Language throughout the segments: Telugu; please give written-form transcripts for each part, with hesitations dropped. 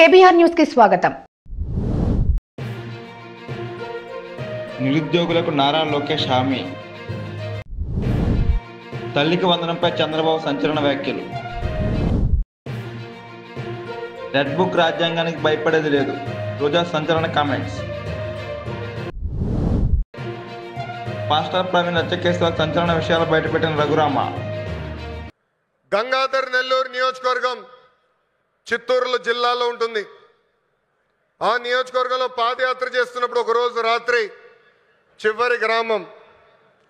కేబీఆర్ న్యూస్ కి స్వాగతం. నిరుద్యోగులకు నారా లోకేష్ హామీ. తల్లికి వందనంపై చంద్రబాబు సంచలన వ్యాఖ్యలు. రెడ్ బుక్ రాజ్యాంగానికి భయపడేది లేదు, రోజా సంచలన కామెంట్స్. పాస్టర్ ప్రవీణ్ హత్య కేసులో సంచలన విషయాలు బయటపెట్టిన రఘురామ. గంగాధర్ నెల్లూరు నియోజకవర్గం చిత్తూరు జిల్లాలో ఉంటుంది. ఆ నియోజకవర్గంలో పాదయాత్ర చేస్తున్నప్పుడు ఒకరోజు రాత్రి చివరి గ్రామం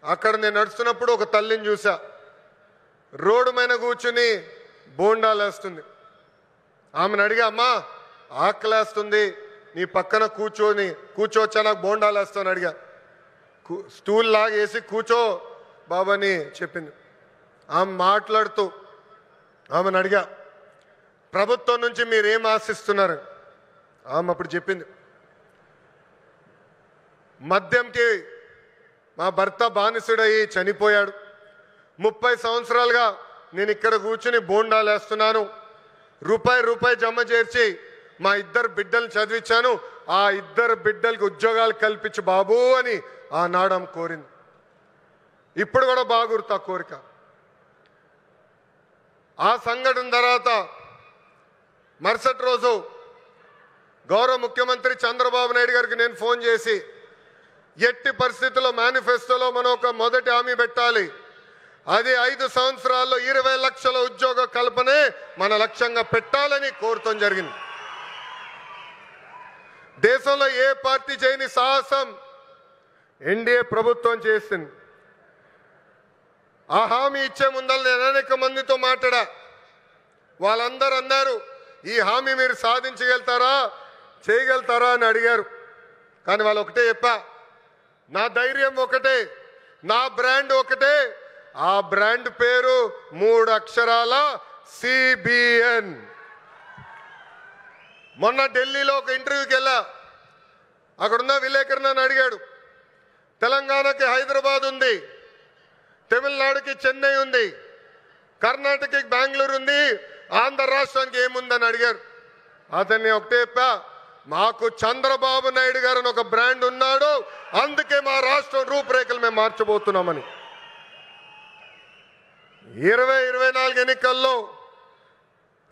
అక్కడ నేను నడుస్తున్నప్పుడు ఒక తల్లిని చూసా. రోడ్డు మీద కూర్చుని బోండాలు వేస్తుంది. ఆమెను అడిగా, అమ్మా ఆకలేస్తుంది, నీ పక్కన కూర్చోవచ్చా, నాకు బోండాలు వేస్తాను అడిగా. స్టూల్ లాగేసి కూర్చో బాబాని చెప్పింది. ఆమె మాట్లాడుతూ ఆమెను అడిగా, ప్రభుత్వం నుంచి మీరేం ఆశిస్తున్నారు? ఆమె అప్పుడు చెప్పింది, మద్యంకి మా భర్త బానిసుడయి చనిపోయాడు, 30 సంవత్సరాలుగా నేను ఇక్కడ కూర్చుని బోండాలు వేస్తున్నాను, రూపాయి జమ చేర్చి మా 2 బిడ్డలు చదివించాను, ఆ 2 బిడ్డలకి ఉద్యోగాలు కల్పించు బాబు అని ఆనాడు ఆమె కోరింది. ఇప్పుడు కూడా బాగా గుర్తు ఆ కోరిక. ఆ సంఘటన తర్వాత మరుసటి రోజు గౌరవ ముఖ్యమంత్రి చంద్రబాబు నాయుడు గారికి నేను ఫోన్ చేసి, ఎట్టి పరిస్థితుల్లో మేనిఫెస్టోలో మనం ఒక మొదటి హామీ పెట్టాలి, అది 5 సంవత్సరాల్లో 20 లక్షల ఉద్యోగ కల్పనే మన లక్ష్యంగా పెట్టాలని కోరటం జరిగింది. దేశంలో ఏ పార్టీ చేయని సాహసం ఎన్డీఏ ప్రభుత్వం చేసింది. ఆ హామీ ఇచ్చే ముందర నేను అనేక మందితో మాట్లాడా. వాళ్ళందరూ అన్నారు, ఈ హామీ మీరు సాధించగలుగుతారా, చేయగలుగుతారా అని అడిగారు. కానీ వాళ్ళు ఒకటే చెప్పా, నా ధైర్యం ఒకటే, నా బ్రాండ్ ఒకటే, ఆ బ్రాండ్ పేరు 3 అక్షరాల CBN. మొన్న ఢిల్లీలో ఒక ఇంటర్వ్యూకి వెళ్ళా. అక్కడున్న విలేకరు నన్ను అడిగాడు, తెలంగాణకి హైదరాబాద్ ఉంది, తమిళనాడుకి చెన్నై ఉంది, కర్ణాటకకి బెంగళూరు ఉంది, ఆంధ్ర రాష్ట్రానికి ఏముందని అడిగారు. అతన్ని ఒకటే చెప్పా, మాకు చంద్రబాబు నాయుడు గారు అని ఒక బ్రాండ్ ఉన్నాడు, అందుకే మా రాష్ట్రం రూపురేఖలు మేము మార్చబోతున్నామని. 2024 ఎన్నికల్లో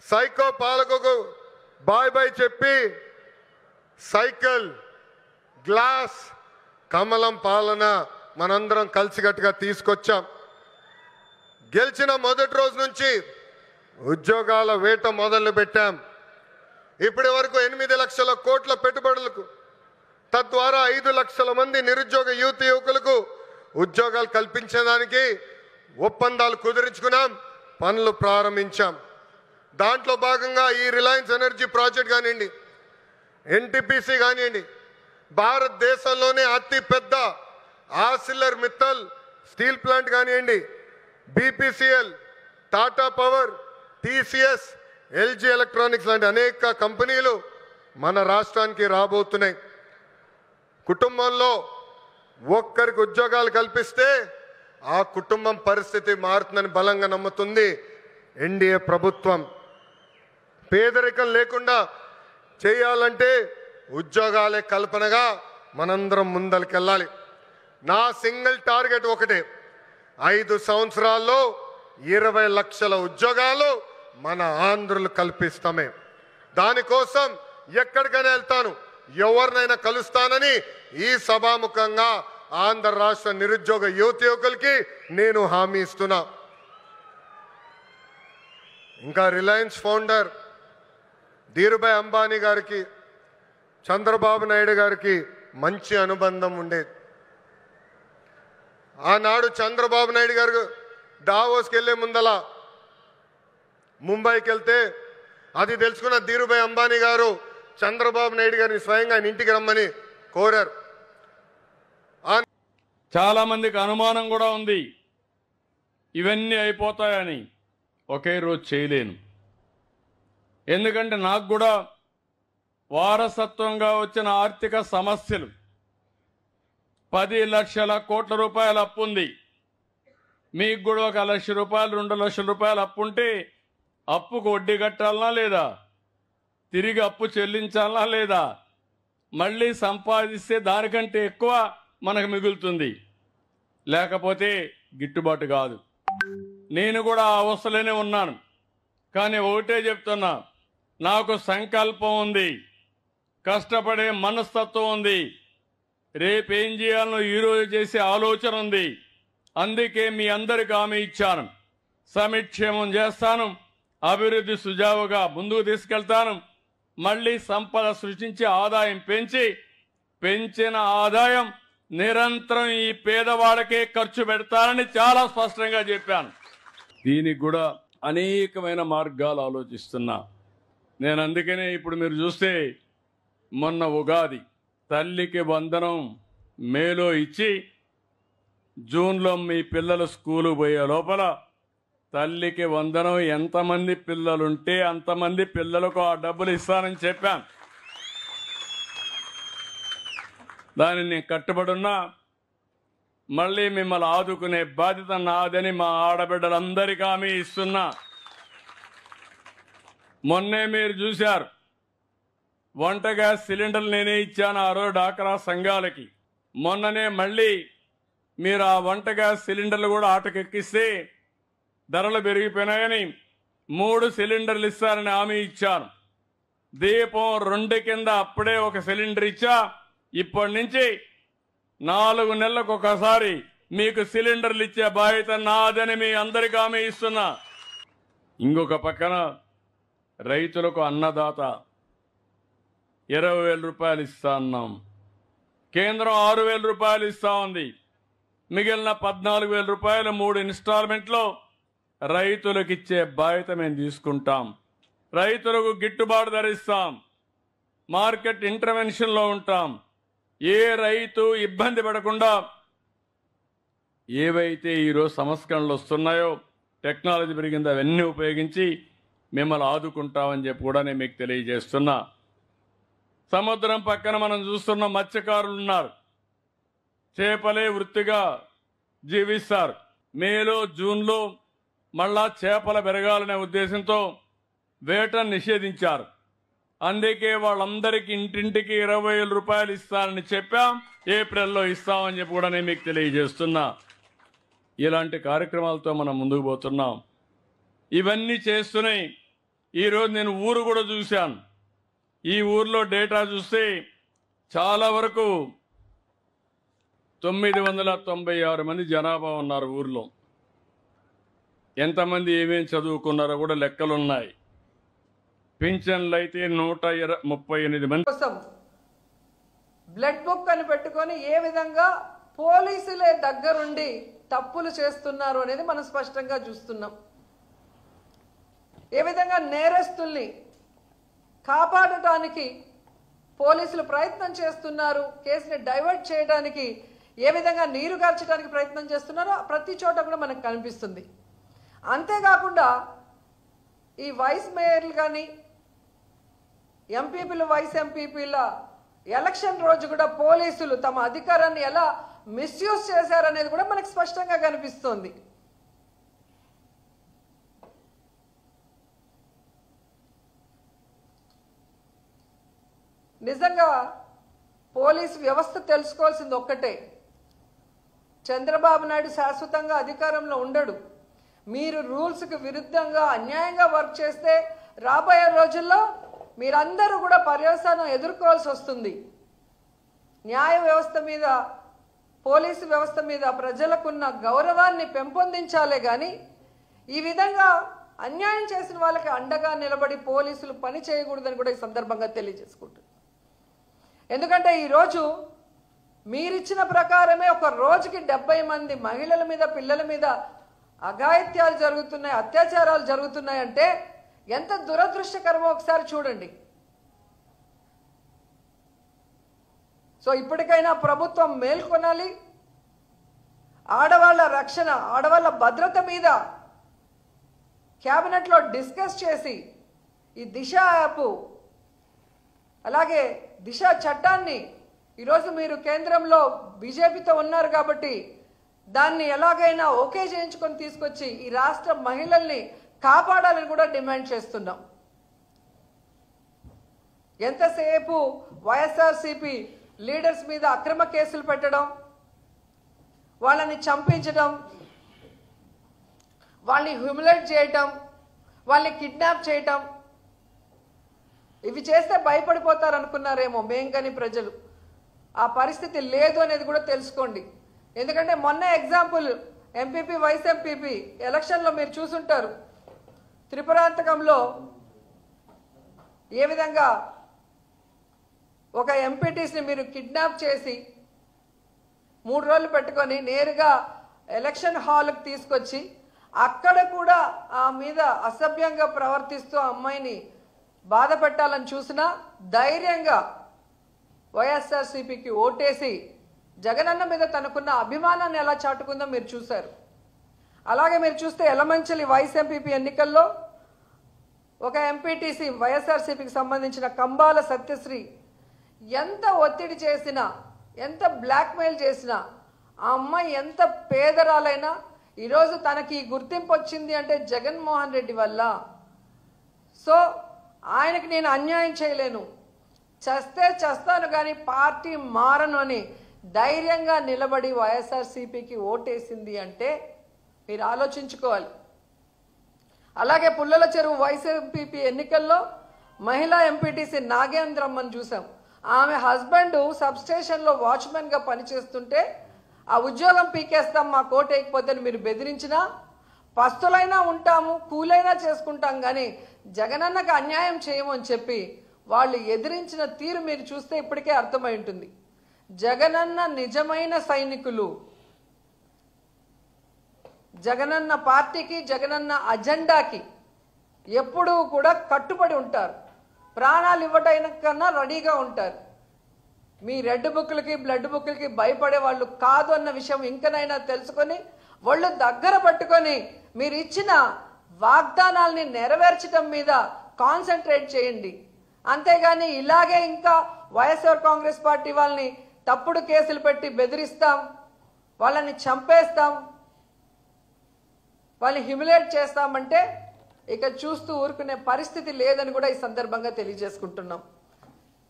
సైకో పాలకుకు బాయ్ చెప్పి సైకిల్, గ్లాస్, కమలం పాలన మనందరం కలిసికట్టుగా తీసుకొచ్చాం. గెలిచిన మొదటి రోజు నుంచి ఉద్యోగాల వేట మొదలు పెట్టాం. ఇప్పటి వరకు 8 లక్షల కోట్ల పెట్టుబడులకు, తద్వారా 5 లక్షల మంది నిరుద్యోగ యువకులకు ఉద్యోగాలు కల్పించడానికి ఒప్పందాలు కుదుర్చుకున్నాం, పనులు ప్రారంభించాం. దాంట్లో భాగంగా ఈ రిలయన్స్ ఎనర్జీ ప్రాజెక్ట్ కానివ్వండి, NTPC కానివ్వండి, భారతదేశంలోనే అతి పెద్ద ఆర్సిలర్ మిత్తల్ స్టీల్ ప్లాంట్ కానివ్వండి, BPCL, Tata power, TCS, LG electronics లాంటి అనేక కంపెనీలు మన రాష్ట్రానికి రాబోతున్నాయి. కుటుంబంలో ఒక్కరికి ఉద్యోగాలు కల్పిస్తే ఆ కుటుంబం పరిస్థితి మారుతుందని బలంగా నమ్ముతుంది ఎన్డీఏ ప్రభుత్వం. పేదరికం లేకుండా చేయాలంటే ఉద్యోగాలే కల్పనగా మనందరం ముందరికెళ్ళాలి. నా సింగిల్ టార్గెట్ ఒకటే, 5 సంవత్సరాల్లో 20 లక్షల ఉద్యోగాలు మన ఆంధ్రులు కల్పిస్తామే. దానికోసం ఎక్కడికైనా వెళ్తాను, ఎవరినైనా కలుస్తానని ఈ సభాముఖంగా ఆంధ్ర రాష్ట్ర నిరుద్యోగ యువకులకి నేను హామీ ఇస్తున్నా. ఇంకా రిలయన్స్ ఫౌండర్ ధీరుభాయ్ అంబానీ గారికి చంద్రబాబు నాయుడు గారికి మంచి అనుబంధం ఉండేది. ఆనాడు చంద్రబాబు నాయుడు గారు దావోస్కి వెళ్లే ముందల ముంబైకి వెళ్తే అది తెలుసుకున్న ధీరుభాయ్ అంబానీ గారు చంద్రబాబు నాయుడు గారిని స్వయంగా ఆయన ఇంటికి రమ్మని కోరారు. చాలా మందికి అనుమానం కూడా ఉంది, ఇవన్నీ అయిపోతాయని. ఒకే రోజు చేయలేను, ఎందుకంటే నాకు కూడా వారసత్వంగా వచ్చిన ఆర్థిక సమస్యలు, 10 లక్షల కోట్ల రూపాయల అప్పు ఉంది. మీకు కూడా 1 లక్ష రూపాయలు 2 లక్షల రూపాయలు అప్పు ఉంటే అప్పుకు వడ్డీ కట్టాలనా లేదా? తిరిగి అప్పు చెల్లించాలా లేదా? మళ్ళీ సంపాదిస్తే దానికంటే ఎక్కువ మనకు మిగులుతుంది, లేకపోతే గిట్టుబాటు కాదు. నేను కూడా ఆ అవస్థలోనే ఉన్నాను. కానీ ఒకటే చెప్తున్నా, నాకు సంకల్పం ఉంది, కష్టపడే మనస్తత్వం ఉంది, రేపేం చేయాలనో ఈరోజు చేసే ఆలోచన ఉంది. అందుకే మీ అందరికి హామీ ఇచ్చాను, సమిక్షేమం చేస్తాను, అభివృద్ధి సుజావుగా ముందుకు తీసుకెళ్తాను, మళ్ళీ సంపద సృష్టించి ఆదాయం పెంచిన ఆదాయం నిరంతరం ఈ పేదవాళ్ళకే ఖర్చు పెడతానని చాలా స్పష్టంగా చెప్పాను. దీనికి కూడా అనేకమైన మార్గాలు ఆలోచిస్తున్నా నేను. అందుకనే ఇప్పుడు మీరు చూస్తే మొన్న ఉగాది తల్లికి వందనం మేలో ఇచ్చి జూన్లో మీ పిల్లలు స్కూలు పోయే లోపల తల్లికి వందనం ఎంతమంది పిల్లలుంటే అంతమంది పిల్లలకు ఆ డబ్బులు ఇస్తానని చెప్పాను. దాన్ని నేను కట్టుబడున్నా. మళ్ళీ మిమ్మల్ని ఆదుకునే బాధ్యత నాదని మా ఆడబిడ్డలందరికీ హామీ ఇస్తున్నా. మొన్నే మీరు చూశారు, వంట గ్యాస్ సిలిండర్లు నేనే ఇచ్చాను ఆ రోజు డాక్రా సంఘాలకి. మొన్ననే మళ్ళీ మీరు ఆ వంట గ్యాస్ సిలిండర్లు కూడా ఆటకెక్కిస్తే ధరలు పెరిగిపోయినాయని 3 సిలిండర్లు ఇస్తారని హామీ ఇచ్చాను. దీపం 2 కింద అప్పుడే 1 సిలిండర్ ఇచ్చా. ఇప్పటి నుంచి 4 నెలలకు ఒకసారి మీకు సిలిండర్లు ఇచ్చే బాధ్యత నాదని మీ అందరికీ హామీ ఇస్తున్నా. ఇంకొక పక్కన రైతులకు అన్నదాత 20,000 రూపాయలు ఇస్తా అన్నాం. కేంద్రం 6,000 రూపాయలు ఇస్తా ఉంది. మిగిలిన 14,000 రూపాయలు 3 ఇన్స్టాల్మెంట్లో రైతులకు ఇచ్చే బాధ్యత మేము తీసుకుంటాం. రైతులకు గిట్టుబాటు ధర ఇస్తాం. మార్కెట్ ఇంటర్వెన్షన్లో ఉంటాం. ఏ రైతు ఇబ్బంది పడకుండా ఏవైతే ఈరోజు సంస్కరణలు వస్తున్నాయో, టెక్నాలజీ పెరిగిందో అవన్నీ ఉపయోగించి మిమ్మల్ని ఆదుకుంటామని చెప్పి కూడా నేను మీకు తెలియజేస్తున్నా. సముద్రం పక్కన మనం చూస్తున్న మత్స్యకారులు ఉన్నారు. చేపలే వృత్తిగా జీవిస్తారు. మేలో జూన్లో మళ్ళా చేపల పెరగాలనే ఉద్దేశంతో వేటను నిషేధించారు. అందుకే వాళ్ళందరికీ ఇంటింటికి 20,000 రూపాయలు ఇస్తానని చెప్పాం. ఏప్రిల్లో ఇస్తామని చెప్పి కూడా నేను మీకు తెలియజేస్తున్నా. ఇలాంటి కార్యక్రమాలతో మనం ముందుకు పోతున్నాం. ఇవన్నీ చేస్తున్నాయి. ఈరోజు నేను ఊరు కూడా చూశాను. ఈ ఊర్లో డేటా చూస్తే చాలా వరకు 996 మంది జనాభా ఉన్నారు ఊర్లో. ఎంతమంది ఏమేమి చదువుకున్నారో కూడా లెక్కలున్నాయి. పింఛన్లు అయితే 138 మంది కోసం బ్లడ్ బుక్ అని పెట్టుకొని ఏ విధంగా పోలీసులే దగ్గరుండి తప్పులు చేస్తున్నారు అనేది మనం స్పష్టంగా చూస్తున్నాం. ఏ విధంగా నేరస్తుల్ని కాపాడటానికి పోలీసులు ప్రయత్నం చేస్తున్నారు, కేసుని డైవర్ట్ చేయడానికి ఏ విధంగా నీరు గార్చడానికి ప్రయత్నం చేస్తున్నారో ప్రతి చోట కూడా మనకు కనిపిస్తుంది. అంతేకాకుండా ఈ వైస్ మేయర్లు కానీ ఎంపీపీలు వైస్ ఎంపీపీల ఎలక్షన్ రోజు కూడా పోలీసులు తమ అధికారాన్ని ఎలా మిస్యూజ్ చేశారనేది కూడా మనకు స్పష్టంగా కనిపిస్తోంది. నిజంగా పోలీసు వ్యవస్థ తెలుసుకోవాల్సింది ఒక్కటే, చంద్రబాబు నాయుడు శాశ్వతంగా అధికారంలో ఉండడు. మీరు రూల్స్కి విరుద్ధంగా అన్యాయంగా వర్క్ చేస్తే రాబోయే రోజుల్లో మీరందరూ కూడా పర్యవసానం ఎదుర్కోవాల్సి వస్తుంది. న్యాయ వ్యవస్థ మీద, పోలీసు వ్యవస్థ మీద ప్రజలకున్న గౌరవాన్ని పెంపొందించాలే కానీ ఈ విధంగా అన్యాయం చేసిన వాళ్ళకి అండగా నిలబడి పోలీసులు పని చేయకూడదని కూడా ఈ సందర్భంగా తెలియజేసుకుంటున్నాను. ఎందుకంటే ఈరోజు మీరిచ్చిన ప్రకారమే ఒక రోజుకి 70 మంది మహిళల మీద, పిల్లల మీద అఘాయిత్యాలు జరుగుతున్నాయి, అత్యాచారాలు జరుగుతున్నాయంటే ఎంత దురదృష్టకరమో ఒకసారి చూడండి. సో ఇప్పటికైనా ప్రభుత్వం మేల్కొనాలి. ఆడవాళ్ళ రక్షణ, ఆడవాళ్ళ భద్రత మీద క్యాబినెట్లో డిస్కస్ చేసి ఈ దిశ యాప్ అలాగే దిశ చట్టాన్ని ఈరోజు మీరు కేంద్రంలో బీజేపీతో ఉన్నారు కాబట్టి దాన్ని ఎలాగైనా ఓకే చేయించుకొని తీసుకొచ్చి ఈ రాష్ట్ర మహిళల్ని కాపాడాలని కూడా డిమాండ్ చేస్తున్నాం. ఎంతసేపు వైఎస్ఆర్సీపీ లీడర్స్ మీద అక్రమ కేసులు పెట్టడం, వాళ్ళని చంపించడం, వాళ్ళని హ్యూమిలేట్ చేయటం, వాళ్ళని కిడ్నాప్ చేయటం, ఇవి చేస్తే భయపడిపోతారు అనుకున్నారేమో మేం కానీ ప్రజలు. ఆ పరిస్థితి లేదు అనేది కూడా తెలుసుకోండి. ఎందుకంటే మొన్న ఎగ్జాంపుల్ ఎంపీపీ వైస్ ఎంపీపీ ఎలక్షన్లో మీరు చూసుంటారు. త్రిపురాంతకంలో ఏ విధంగా ఒక ఎంపీటీస్ని మీరు కిడ్నాప్ చేసి 3 రోజులు పెట్టుకొని నేరుగా ఎలక్షన్ హాల్కి తీసుకొచ్చి అక్కడ కూడా ఆ మీద అసభ్యంగా ప్రవర్తిస్తూ ఆ అమ్మాయిని బాధ పెట్టాలని చూసినా ధైర్యంగా వైఎస్ఆర్సీపీకి ఓటేసి జగనన్న మీద తనకున్న అభిమానాన్ని ఎలా చాటుకుందో మీరు చూశారు. అలాగే మీరు చూస్తే ఎలమంచిలి వైస్ ఎంపీపీ ఎన్నికల్లో ఒక ఎంపీటీసీ వైఎస్ఆర్సీపీకి సంబంధించిన కంబాల సత్యశ్రీ ఎంత ఒత్తిడి చేసినా, ఎంత బ్లాక్మెయిల్ చేసినా, ఆ అమ్మాయి ఎంత పేదరాలైనా ఈరోజు తనకి గుర్తింపు వచ్చింది అంటే జగన్మోహన్ రెడ్డి వల్ల. సో ఆయనకి నేను అన్యాయం చేయలేను, చస్తే చస్తాను కానీ పార్టీ మారను అని ధైర్యంగా నిలబడి వైఎస్ఆర్సీపీకి ఓటేసింది అంటే మీరు ఆలోచించుకోవాలి. అలాగే పుల్లల చెరువు వైస్ ఎంపీపీ ఎన్నికల్లో మహిళా ఎంపీటీసీ నాగేంద్రమ్మని చూసాం. ఆమె హస్బెండ్ సబ్స్టేషన్లో వాచ్మెన్గా పనిచేస్తుంటే ఆ ఉద్యోగం పీకేస్తాం మా కోటేయకపోతే మీరు బెదిరించినా పస్తులైనా ఉంటాము, కూలైనా చేసుకుంటాం, కానీ జగనన్నకు అన్యాయం చేయము అని చెప్పి వాళ్ళు ఎదిరించిన తీరు మీరు చూస్తే ఇప్పటికే అర్థమై ఉంటుంది. జగనన్న నిజమైన సైనికులు, జగనన్న పార్టీకి, జగనన్న అజెండాకి ఎప్పుడూ కూడా కట్టుబడి ఉంటారు. ప్రాణాలు ఇవ్వడానికన్నా రెడీగా ఉంటారు. మీ రెడ్ బుక్లకి, బ్లడ్ బుక్లకి భయపడే వాళ్ళు కాదు అన్న విషయం ఇంకనైనా తెలుసుకొని వాళ్ళు దగ్గర పట్టుకొని మీరు ఇచ్చిన వాగ్దానాల్ని నెరవేర్చడం మీద కాన్సన్ట్రేట్ చేయండి. అంతేగాని ఇలాగే ఇంకా వైఎస్ఆర్ కాంగ్రెస్ పార్టీ వాళ్ళని తప్పుడు కేసులు పెట్టి బెదిరిస్తాం, వాళ్ళని చంపేస్తాం, వాళ్ళని హ్యూమిలేట్ చేస్తామంటే ఇక చూస్తూ ఊరుకునే పరిస్థితి లేదని కూడా ఈ సందర్భంగా తెలియజేసుకుంటున్నాం.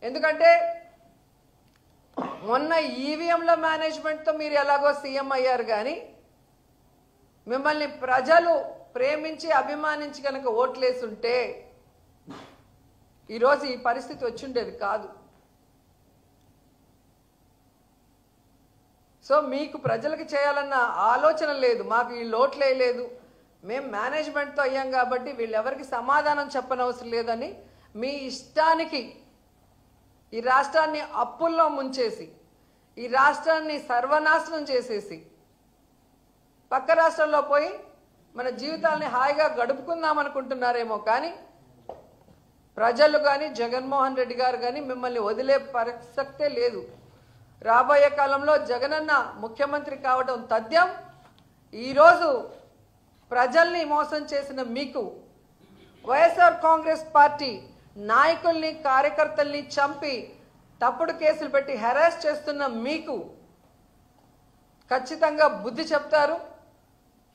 ఎందుకంటే మొన్న ఈవీఎంల మేనేజ్మెంట్తో మీరు ఎలాగో సీఎం అయ్యారు, కానీ మిమ్మల్ని ప్రజలు ప్రేమించి అభిమానించి కనుక ఓట్లేసుంటే ఈరోజు ఈ పరిస్థితి వచ్చిండేది కాదు. సో మీకు ప్రజలకు చేయాలన్న ఆలోచన లేదు, మాకు ఈ లోట్లే లేదు, మేము మేనేజ్మెంట్తో అయ్యాం కాబట్టి వీళ్ళెవరికి సమాధానం చెప్పనవసరం లేదని మీ ఇష్టానికి ఈ రాష్ట్రాన్ని అప్పుల్లో ముంచేసి, ఈ రాష్ట్రాన్ని సర్వనాశనం చేసేసి పక్క రాష్ట్రంలో పోయి మన జీవితాలని హాయిగా గడుపుకుందాం అనుకుంటున్నారేమో, కానీ ప్రజలు కానీ జగన్మోహన్ రెడ్డి గారు కానీ మిమ్మల్ని వదిలే ప్రసక్తే లేదు. రాబోయే కాలంలో జగనన్న ముఖ్యమంత్రి కావడం తథ్యం. ఈరోజు ప్రజల్ని మోసం చేసిన మీకు, వైఎస్ఆర్ కాంగ్రెస్ పార్టీ నాయకుల్ని, కార్యకర్తల్ని చంపి తప్పుడు కేసులు పెట్టి హెరాస్ చేస్తున్న మీకు ఖచ్చితంగా బుద్ధి చెప్తారు.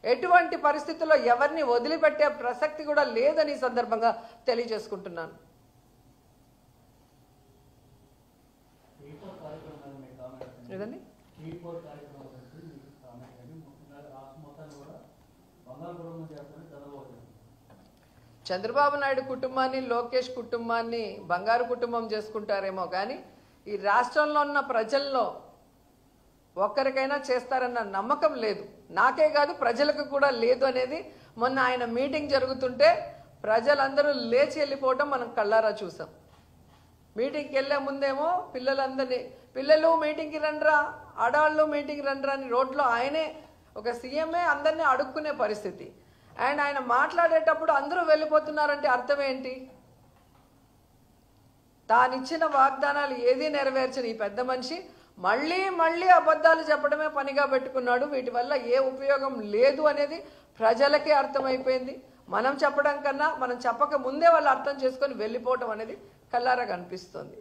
ఎటువంటి పరిస్థితుల్లో ఎవరిని వదిలిపెట్టే ప్రసక్తి కూడా లేదని ఈ సందర్భంగా తెలియజేసుకుంటున్నాను. ఏదండి చంద్రబాబు నాయుడు కుటుంబాన్ని, లోకేష్ కుటుంబాన్ని బంగారు కుటుంబం చేసుకుంటారేమో, కానీ ఈ రాష్ట్రంలో ఉన్న ప్రజల్లో ఒక్కరికైనా చేస్తారన్న నమ్మకం లేదు. నాకే కాదు ప్రజలకు కూడా లేదు అనేది మొన్న ఆయన మీటింగ్ జరుగుతుంటే ప్రజలందరూ లేచి వెళ్ళిపోవడం మనం కళ్ళారా చూసాం. మీటింగ్కి వెళ్ళే ముందేమో పిల్లలు మీటింగ్కి రండ్రా, ఆడవాళ్ళు మీటింగ్కి రండ్రా అని రోడ్లో ఆయనే ఒక సీఎంఏ అందరినీ అడుక్కునే పరిస్థితి. అండ్ ఆయన మాట్లాడేటప్పుడు అందరూ వెళ్ళిపోతున్నారంటే అర్థం ఏంటి? తానిచ్చిన వాగ్దానాలు ఏదీ నెరవేర్చని ఈ పెద్ద మనిషి మళ్ళీ మళ్ళీ అబద్ధాలు చెప్పడమే పనిగా పెట్టుకున్నాడు. వీటి వల్ల ఏ ఉపయోగం లేదు అనేది ప్రజలకే అర్థమైపోయింది. మనం చెప్పడం కన్నా మనం చెప్పక ముందే వాళ్ళు అర్థం చేసుకొని వెళ్ళిపోవటం అనేది కల్లారా కనిపిస్తుంది.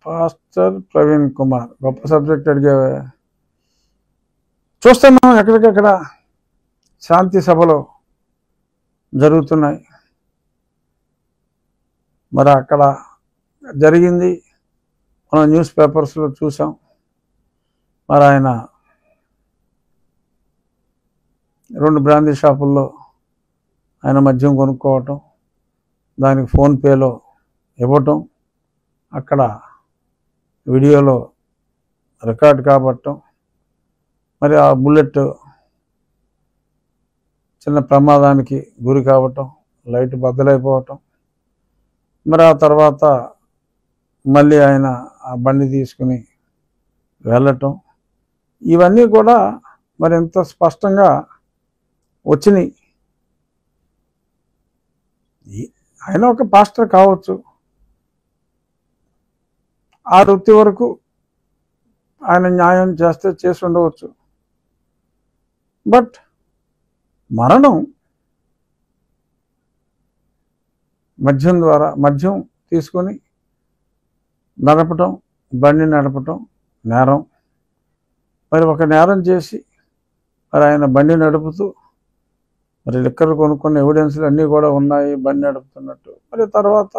పాస్టర్ ప్రవీణ్ కుమార్, గొప్ప సబ్జెక్ట్ అడిగావే. చూస్తున్నాం ఎక్కడికక్కడ శాంతి సభలు జరుగుతున్నాయి. మరి అక్కడ జరిగింది మనం న్యూస్ పేపర్స్లో చూసాం. మరి ఆయన 2 బ్రాందీ షాపుల్లో ఆయన మద్యం కొనుక్కోవటం, దానికి ఫోన్పేలో ఇవ్వటం, అక్కడ వీడియోలో రికార్డ్ కాబట్టం, మరి ఆ బుల్లెట్ చిన్న ప్రమాదానికి గురి కావటం, లైట్ బద్దలైపోవటం, మరి ఆ తర్వాత మళ్ళీ ఆయన ఆ బండి తీసుకుని వెళ్ళటం, ఇవన్నీ కూడా మరి ఎంత స్పష్టంగా వచ్చినాయి. ఆయన ఒక పాస్టర్ కావచ్చు, ఆ వృత్తి వరకు ఆయన న్యాయం చేసి ఉండవచ్చు. బట్ మరణం మద్యం తీసుకొని నడపటం, బండి నడపటం నేరం. మరి ఒక నేరం చేసి మరి ఆయన బండి నడుపుతూ మరి లిక్కర్ కొనుక్కున్న ఎవిడెన్స్లు అన్నీ కూడా ఉన్నాయి బండి నడుపుతున్నట్టు. మరి తర్వాత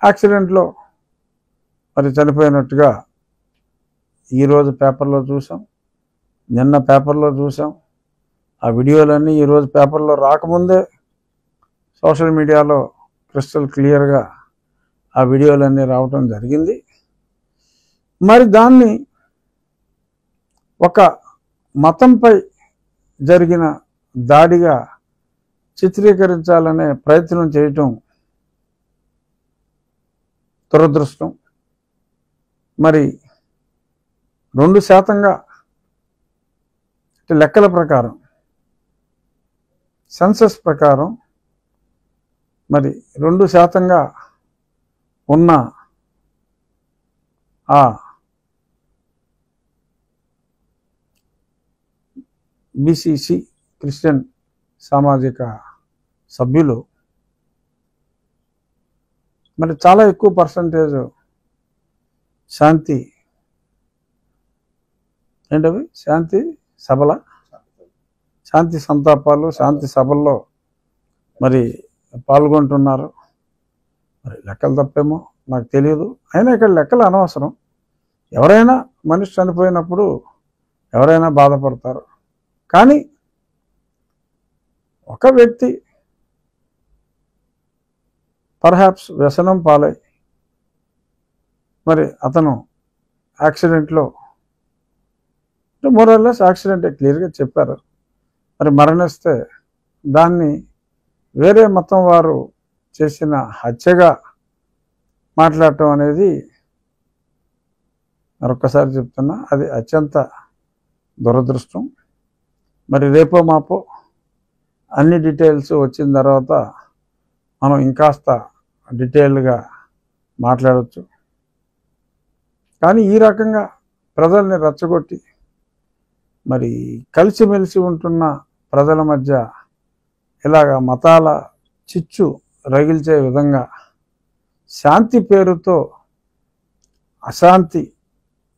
యాక్సిడెంట్లో మరి చనిపోయినట్టుగా ఈరోజు పేపర్లో చూసాం, నిన్న పేపర్లో చూసాం. ఆ వీడియోలన్నీ ఈరోజు పేపర్లో రాకముందే సోషల్ మీడియాలో క్రిస్టల్ క్లియర్గా ఆ వీడియోలన్నీ రావటం జరిగింది. మరి దాన్ని ఒక మతంపై జరిగిన దాడిగా చిత్రీకరించాలనే ప్రయత్నం చేయటం దురదృష్టం. మరి 2% లెక్కల ప్రకారం, సెన్సస్ ప్రకారం మరి 2% ఉన్న ఆ బీసీసీ క్రిస్టియన్ సామాజిక సభ్యులు మరి చాలా ఎక్కువ పర్సంటేజ్ శాంతి ఏంటవి శాంతి సంతాపాలు, శాంతి సభల్లో మరి పాల్గొంటున్నారు. మరి లెక్కలు తప్పేమో నాకు తెలియదు. అయినా ఇక్కడ లెక్కలు అనవసరం. ఎవరైనా మనిషి చనిపోయినప్పుడు ఎవరైనా బాధపడతారు. కానీ ఒక వ్యక్తి పర్హాప్స్ వ్యసనం పాలై మరి అతను యాక్సిడెంట్లో, మోరల్లెస్ యాక్సిడెంట్ క్లియర్గా చెప్పారు, మరి మరణిస్తే దాన్ని వేరే మతం వారు చేసిన హత్యగా మాట్లాడటం అనేది మరొక్కసారి చెప్తున్నా, అది అత్యంత దురదృష్టం. మరి రేపో మాపో అన్ని డీటెయిల్స్ వచ్చిన తర్వాత మనం ఇంకాస్త డీటెయిల్గా మాట్లాడవచ్చు. కానీ ఈ రకంగా ప్రజల్ని రెచ్చగొట్టి మరి కలిసిమెలిసి ఉంటున్న ప్రజల మధ్య ఇలాగ మతాల చిచ్చు రగిల్చే విధంగా శాంతి పేరుతో అశాంతి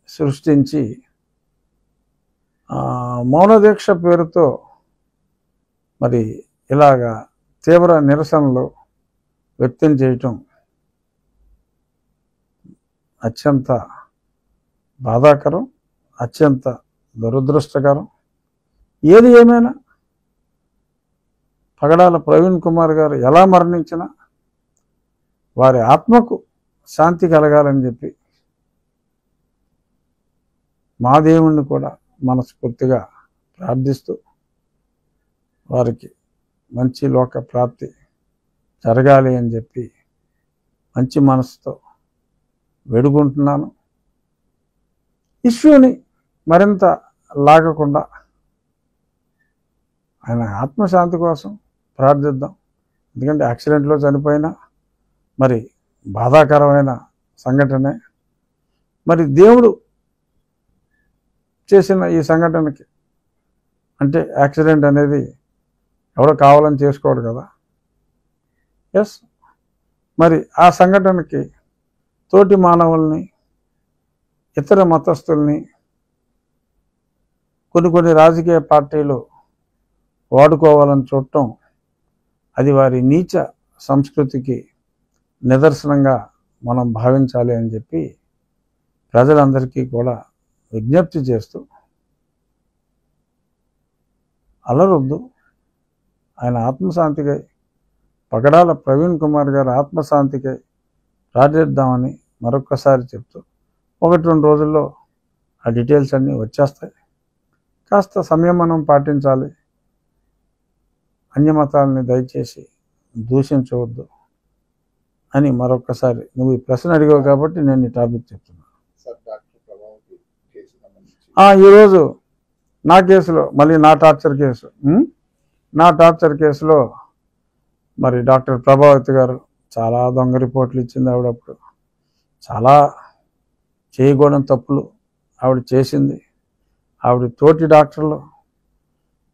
సృష్టించి మౌనదీక్ష పేరుతో మరి ఇలాగా తీవ్ర నిరసనలు వ్యక్తం చేయటం అత్యంత బాధాకరం, అత్యంత దురదృష్టకరం. ఏది ఏమైనా పగడాల ప్రవీణ్ కుమార్ గారు ఎలా మరణించినా వారి ఆత్మకు శాంతి కలగాలని చెప్పి మా దేవుణ్ణి కూడా మనస్ఫూర్తిగా ప్రార్థిస్తూ వారికి మంచి లోక ప్రాప్తి జరగాలి అని చెప్పి మంచి మనసుతో వేడుకుంటున్నాను. ఇష్యూని మరింత లాగకుండా ఆయన ఆత్మశాంతి కోసం ప్రార్థిద్దాం. ఎందుకంటే యాక్సిడెంట్లో చనిపోయినా మరి బాధాకరమైన సంఘటనే. మరి దేవుడు చేసిన ఈ సంఘటనకి, అంటే యాక్సిడెంట్ అనేది ఎవడో కావాలని చేసుకోడు కదా. ఎస్, మరి ఆ సంఘటనకి తోటి మానవుల్ని, ఇతర మతస్థుల్ని, కొన్ని రాజకీయ పార్టీలు వాడుకోవాలని చూడటం అది వారి నీచ సంస్కృతికి నిదర్శనంగా మనం భావించాలి అని చెప్పి ప్రజలందరికీ కూడా విజ్ఞప్తి చేస్తూ అలరొద్దు, ఆయన ఆత్మశాంతికై పగడాల ప్రవీణ్ కుమార్ గారి ఆత్మశాంతికై ప్రార్థిద్దామని మరొక్కసారి చెప్తూ 1-2 రోజుల్లో ఆ డీటెయిల్స్ అన్నీ వచ్చేస్తాయి. కాస్త సంయమనం పాటించాలి. అన్యమతాలని దయచేసి దూషించవద్దు అని మరొక్కసారి నువ్వు ఈ ప్రశ్న అడిగావు కాబట్టి నేను ఈ టాపిక్ చెప్తున్నాను. ఈరోజు నా కేసులో మళ్ళీ నా టార్చర్ కేసులో మరి డాక్టర్ ప్రభావతి గారు చాలా దొంగ రిపోర్ట్లు ఇచ్చింది. ఆవిడప్పుడు చాలా చేయకూడని తప్పులు ఆవిడ చేసింది. ఆవిడ తోటి డాక్టర్లు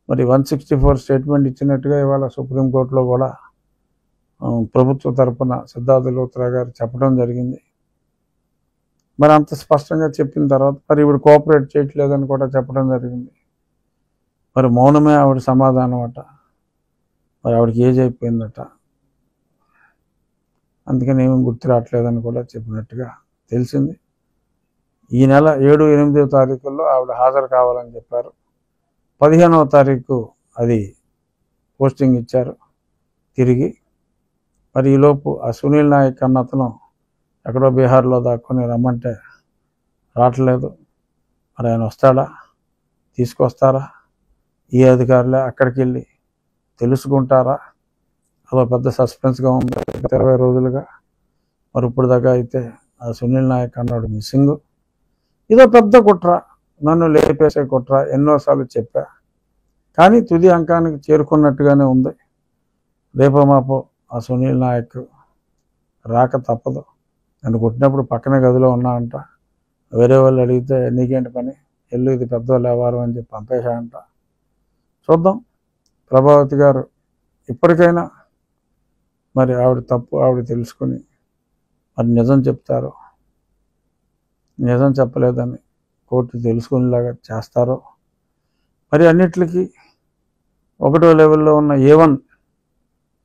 మరి 164 స్టేట్మెంట్ ఇచ్చినట్టుగా ఇవాళ సుప్రీంకోర్టులో కూడా ప్రభుత్వ తరపున సిద్ధార్థ లూత్రా గారు చెప్పడం జరిగింది. మరి అంత స్పష్టంగా చెప్పిన తర్వాత మరి ఈవిడ కోఆపరేట్ చేయట్లేదని కూడా చెప్పడం జరిగింది. మరి మౌనమే ఆవిడ సమాధానం అట. మరి ఆవిడకి ఏజ్ అయిపోయిందట, అందుకని ఏమీ గుర్తు రావట్లేదని కూడా చెప్పినట్టుగా తెలిసింది. ఈ నెల 7, 8వ తారీఖుల్లో ఆవిడ హాజరు కావాలని చెప్పారు. 15వ తారీఖు అది పోస్టింగ్ ఇచ్చారు తిరిగి. మరి ఈలోపు ఆ సునీల్ నాయక్ అన్న అతను ఎక్కడో బీహార్లో దాక్కుని రమ్మంటే రావట్లేదు. మరి ఆయన వస్తాడా, తీసుకొస్తారా, ఈ అధికారులే అక్కడికి వెళ్ళి తెలుసుకుంటారా? అదో పెద్ద సస్పెన్స్గా ఉంది 20 రోజులుగా. మరి ఇప్పుడు దాకా అయితే ఆ సునీల్ నాయక్ అన్నాడు మిస్సింగ్. ఇదో పెద్ద కుట్ర, నన్ను లేపేసే కుట్ర ఎన్నోసార్లు చెప్పా. కానీ తుది అంకానికి చేరుకున్నట్టుగానే ఉంది. రేపో మాపో ఆ సునీల్ నాయక్ రాక తప్పదు. నన్ను కొట్టినప్పుడు పక్కనే గదిలో ఉన్నా అంట. వేరే వాళ్ళు అడిగితే నీకేంటి పని, ఎల్లు ఇది పెద్దవాళ్ళు ఎవరు అని చెప్పి పంపేశా అంట. చూద్దాం, ప్రభావతి గారు ఇప్పటికైనా మరి ఆవిడ తప్పు ఆవిడ తెలుసుకుని మరి నిజం చెప్తారో, నిజం చెప్పలేదని కోర్టు తెలుసుకునేలాగా చేస్తారో. మరి అన్నిటికీ 1వ లెవెల్లో ఉన్న A1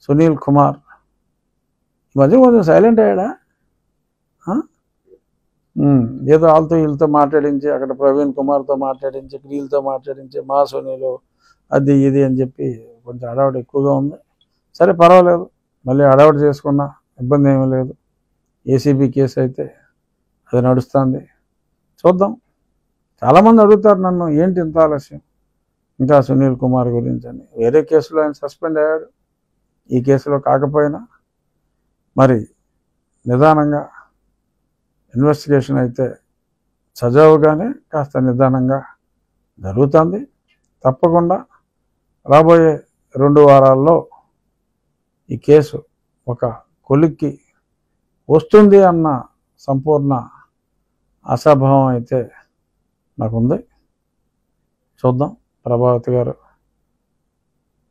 సునీల్ కుమార్ ఈ మధ్య కొంచెం సైలెంట్ అయ్యాడా? ఏదో వాళ్ళతో వీళ్ళతో మాట్లాడించి, అక్కడ ప్రవీణ్ కుమార్తో మాట్లాడించి, వీళ్ళతో మాట్లాడించి, మా సునీలు అది ఇది అని చెప్పి కొంచెం హడావుడి ఎక్కువగా ఉంది. సరే పర్వాలేదు, మళ్ళీ హడావుడి చేసుకున్నా ఇబ్బంది ఏమీ లేదు. ACB కేసు అయితే అది నడుస్తుంది. చూద్దాం. చాలామంది అడుగుతారు నన్ను, ఏంటి ఇంత ఆలస్యం ఇంకా సునీల్ కుమార్ గురించి అని. వేరే కేసులో ఆయన సస్పెండ్ అయ్యాడు, ఈ కేసులో కాకపోయినా మరి నిదానంగా ఇన్వెస్టిగేషన్ అయితే సజావుగానే కాస్త నిదానంగా జరుగుతుంది. తప్పకుండా రాబోయే 2 వారాల్లో ఈ కేసు ఒక కొలిక్కి వస్తుంది అన్న సంపూర్ణ ఆశాభావం అయితే నాకుంది. చూద్దాం, ప్రభావతి గారు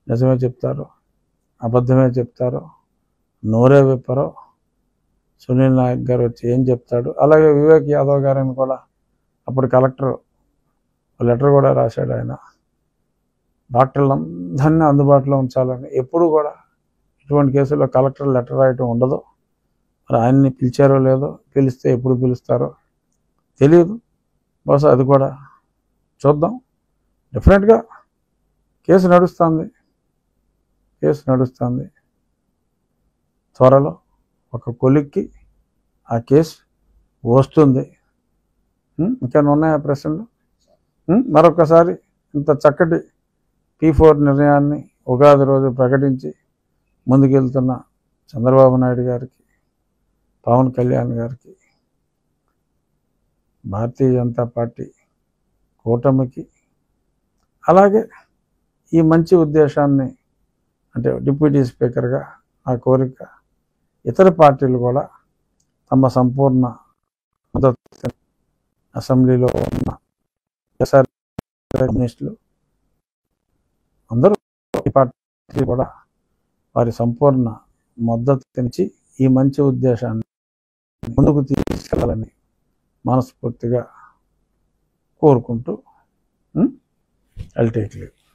నిజమే చెప్తారో అబద్ధమే చెప్తారో, నోరే విప్పరో, సునీల్ నాయక్ గారు వచ్చి ఏం చెప్తాడు. అలాగే వివేక్ యాదవ్ గారిని కూడా అప్పుడు కలెక్టర్ లెటర్ కూడా రాశాడు. ఆయన డాక్టర్లందరినీ అందుబాటులో ఉంచాలని. ఎప్పుడు కూడా ఇటువంటి కేసుల్లో కలెక్టర్ లెటర్ రాయటం ఉండదు. మరి ఆయన్ని పిలిచారో లేదో, పిలిస్తే ఎప్పుడు పిలుస్తారో తెలియదు. బహుశా అది కూడా చూద్దాం. డెఫినెట్గా కేసు నడుస్తుంది. త్వరలో ఒక కొలిక్కి ఆ కేసు వస్తుంది. ఇంకా ఉన్నాయా ప్రశ్నలు? మరొకసారి ఇంత చక్కటి P4 నిర్ణయాన్ని ఉగాది రోజు ప్రకటించి ముందుకెళ్తున్న చంద్రబాబు నాయుడు గారికి, పవన్ కళ్యాణ్ గారికి, భారతీయ జనతా పార్టీ కూటమికి, అలాగే ఈ మంచి ఉద్దేశాన్ని అంటే డిప్యూటీ స్పీకర్గా ఆ కోరిక ఇతర పార్టీలు కూడా తమ సంపూర్ణ మద్దతు అసెంబ్లీలో ఉన్న కమ్యూనిస్టులు అందరూ ఈ పార్టీ కూడా వారి సంపూర్ణ మద్దతునిచ్చి ఈ మంచి ఉద్దేశాన్ని ముందుకు తీసుకెళ్లాలని మనస్ఫూర్తిగా కోరుకుంటూ I'll take leave.